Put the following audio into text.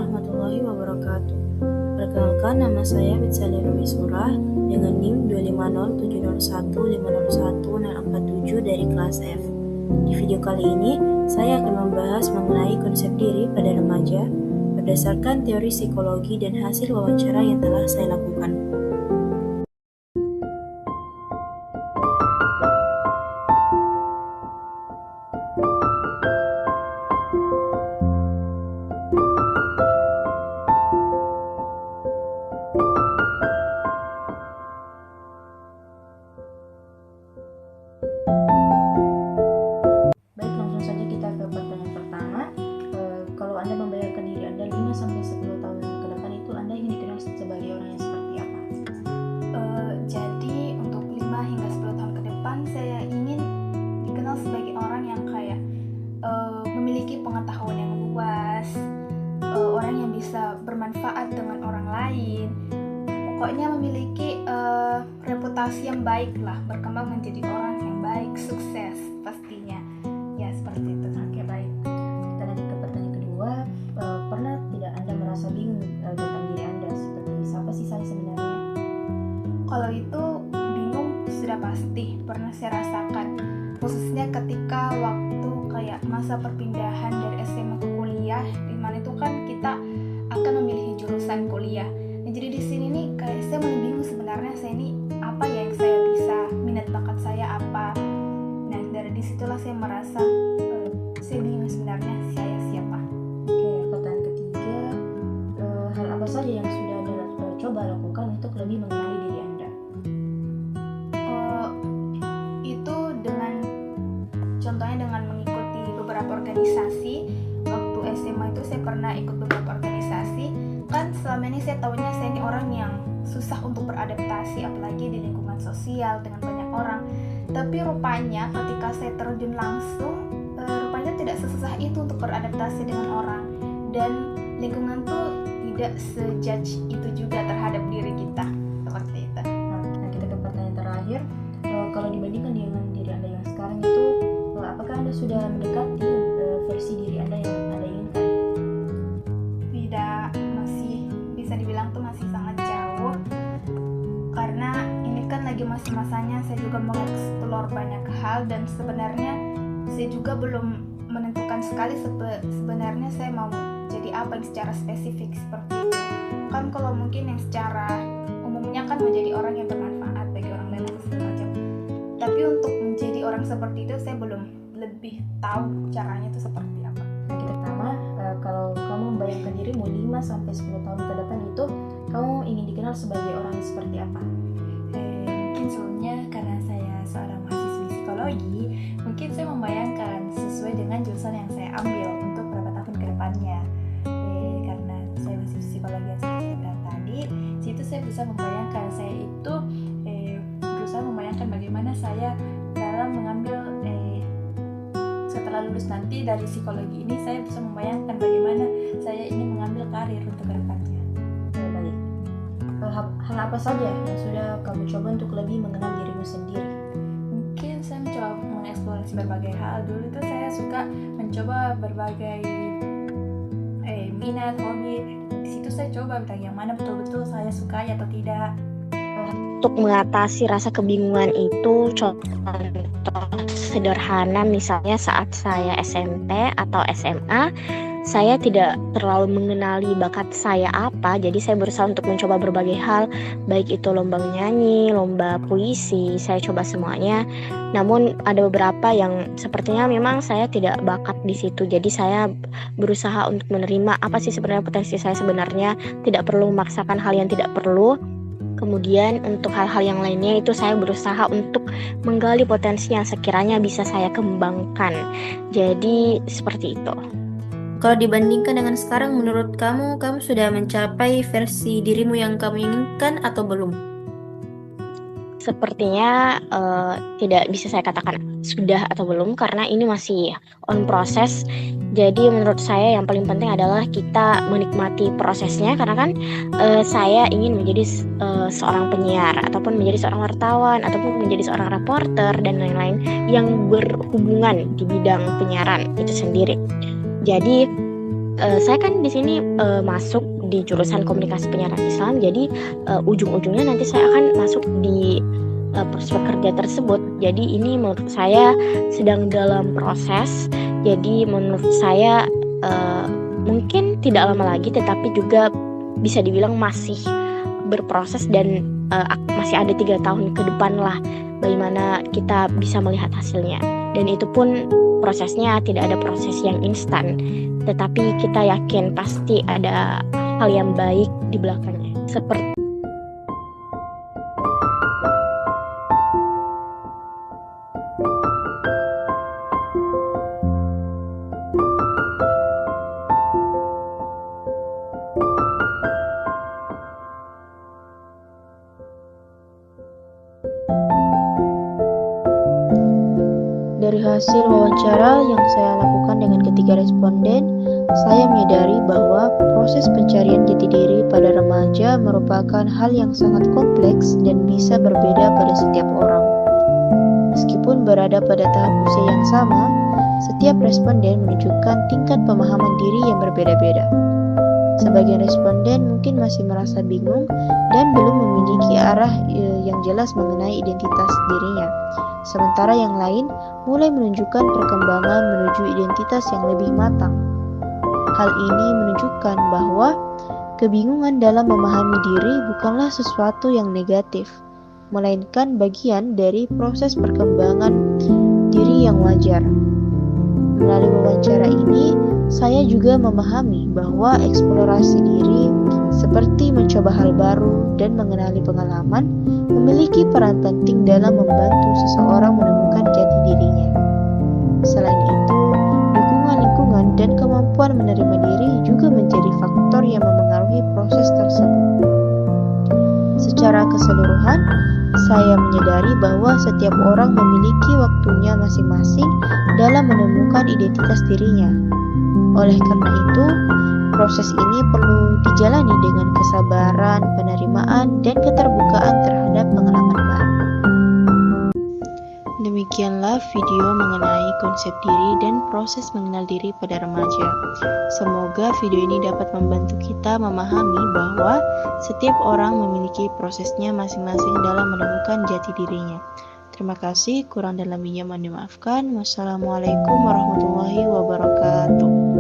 warahmatullahi wabarakatuh. Perkenalkan, nama saya Bitsalia Rumi Surah dengan NIM 25070150147 dari kelas F. Di video kali ini, saya akan membahas mengenai konsep diri pada remaja berdasarkan teori psikologi dan hasil wawancara yang telah saya lakukan. Baik, langsung saja kita ke pertanyaan pertama. Kalau Anda membayangkan diri Anda 5-10 tahun ke depan itu Anda ingin dikenal sebagai orang yang seperti apa? Jadi untuk 5 hingga 10 tahun ke depan saya ingin dikenal sebagai orang yang kayak memiliki pengetahuan yang luas, orang yang bisa bermanfaat dengan orang lain, pokoknya memiliki reputasi yang baik lah, berkembang menjadi orang yang baik, sukses pastinya. Ya seperti itu. Oke, baik. Kita lanjut ke pertanyaan kedua. Pernah tidak Anda merasa bingung tentang diri Anda? Seperti siapa sih saya sebenarnya? Kalau itu bingung sudah pasti pernah saya rasakan, khususnya ketika waktu kayak masa perpindahan dari SMA ke kuliah, di mana itu kan kita akan memilih jurusan kuliah. Nah, jadi di sini nih kayak saya mulai bingung sebenarnya saya ini apa ya yang saya bisa, minat bakat saya apa. Nah, dari disitulah saya merasa saya bingung sebenarnya saya siapa. Oke, pertanyaan ketiga. Hal apa saja yang sudah Anda coba lakukan untuk lebih mengenali diri Anda? Itu contohnya dengan mengikuti beberapa organisasi. Waktu SMA itu saya pernah ikut beberapa organisasi. Kan selama ini saya tahunya saya ini orang yang susah untuk beradaptasi, apalagi di lingkungan sosial dengan banyak orang. Tapi rupanya ketika saya terjun langsung, rupanya tidak sesusah itu untuk beradaptasi dengan orang. Dan lingkungan tuh tidak sejudge itu juga terhadap diri kita. Seperti itu. Nah, kita ke pertanyaan terakhir. Kalau dibandingkan dengan diri Anda yang sekarang itu, apakah Anda sudah mendekati versi diri Anda yang Anda inginkan? Tidak, masih bisa dibilang tuh masih sangat jauh, karena ini kan lagi masa-masanya saya juga mau explore banyak hal, dan sebenarnya saya juga belum menentukan sekali sebenarnya saya mau jadi apa yang secara spesifik seperti itu. Kan kalau mungkin yang secara umumnya kan menjadi orang yang bermanfaat bagi orang lain atau segala macam, tapi untuk menjadi orang seperti itu saya belum lebih tahu caranya itu seperti apa. Nah, kita pertama, kalau kamu membayangkan dirimu 5-10 tahun ke depan itu, kamu ingin dikenal sebagai orang yang seperti apa? Mungkin sebelumnya karena saya seorang mahasiswi psikologi, mungkin saya membayangkan sesuai dengan jurusan yang saya ambil untuk beberapa tahun ke depannya. Karena saya masih psikologi yang seperti saya bilang tadi, situ saya bisa membayangkan saya itu berusaha membayangkan bagaimana saya dalam mengambil setelah lulus nanti dari psikologi ini, saya bisa membayangkan bagaimana saya ingin mengambil karir untuk kedepannya. Baik. Hal apa saja yang sudah kamu coba untuk lebih mengenal dirimu sendiri? Mungkin saya mencoba mengeksplorasi berbagai hal. Dulu tuh saya suka mencoba berbagai minat, hobi. Di situ saya coba yang mana betul-betul saya sukai atau tidak. Untuk mengatasi rasa kebingungan itu, contoh sederhana misalnya saat saya SMP atau SMA, saya tidak terlalu mengenali bakat saya apa, jadi saya berusaha untuk mencoba berbagai hal, baik itu lomba menyanyi, lomba puisi, saya coba semuanya. Namun ada beberapa yang sepertinya memang saya tidak bakat di situ, jadi saya berusaha untuk menerima apa sih sebenarnya potensi saya sebenarnya, tidak perlu memaksakan hal yang tidak perlu. Kemudian untuk hal-hal yang lainnya itu saya berusaha untuk menggali potensi yang sekiranya bisa saya kembangkan. Jadi seperti itu. Kalau dibandingkan dengan sekarang, menurut kamu sudah mencapai versi dirimu yang kamu inginkan atau belum? Sepertinya tidak bisa saya katakan sudah atau belum, karena ini masih on proses. Jadi menurut saya yang paling penting adalah kita menikmati prosesnya, karena kan saya ingin menjadi seorang penyiar, ataupun menjadi seorang wartawan, ataupun menjadi seorang reporter dan lain-lain yang berhubungan di bidang penyiaran itu sendiri. Jadi saya kan di sini masuk di jurusan komunikasi penyiaran Islam, jadi ujung-ujungnya nanti saya akan masuk di prospek kerja tersebut. Jadi ini menurut saya sedang dalam proses. Jadi menurut saya mungkin tidak lama lagi, tetapi juga bisa dibilang masih berproses dan masih ada 3 tahun ke depan lah bagaimana kita bisa melihat hasilnya. Dan itu pun prosesnya tidak ada proses yang instan, tetapi kita yakin pasti ada hal yang baik di belakangnya. Seperti Dari hasil wawancara yang saya lakukan dengan ketiga responden, saya menyadari bahwa proses pencarian jati diri pada remaja merupakan hal yang sangat kompleks dan bisa berbeda pada setiap orang. Meskipun berada pada tahap usia yang sama, setiap responden menunjukkan tingkat pemahaman diri yang berbeda-beda. Sebagian responden mungkin masih merasa bingung dan belum memiliki arah yang jelas mengenai identitas dirinya. Sementara yang lain mulai menunjukkan perkembangan menuju identitas yang lebih matang. Hal ini menunjukkan bahwa kebingungan dalam memahami diri bukanlah sesuatu yang negatif, melainkan bagian dari proses perkembangan diri yang wajar. Melalui wawancara ini, saya juga memahami bahwa eksplorasi diri seperti mencoba hal baru dan mengenali pengalaman memiliki peran penting dalam membantu seseorang menemukan jati dirinya. Selain itu, dukungan lingkungan dan kemampuan menerima diri juga menjadi faktor yang memengaruhi proses tersebut. Secara keseluruhan, saya menyadari bahwa setiap orang memiliki waktunya masing-masing dalam menemukan identitas dirinya. Oleh karena itu, proses ini perlu dijalani dengan kesabaran, penerimaan, dan keterbukaan terhadap pengalaman baru. Demikianlah video mengenai konsep diri dan proses mengenal diri pada remaja. Semoga video ini dapat membantu kita memahami bahwa setiap orang memiliki prosesnya masing-masing dalam menemukan jati dirinya. Terima kasih, kurang dan lebihnya mohon dimaafkan. Wassalamualaikum warahmatullahi wabarakatuh.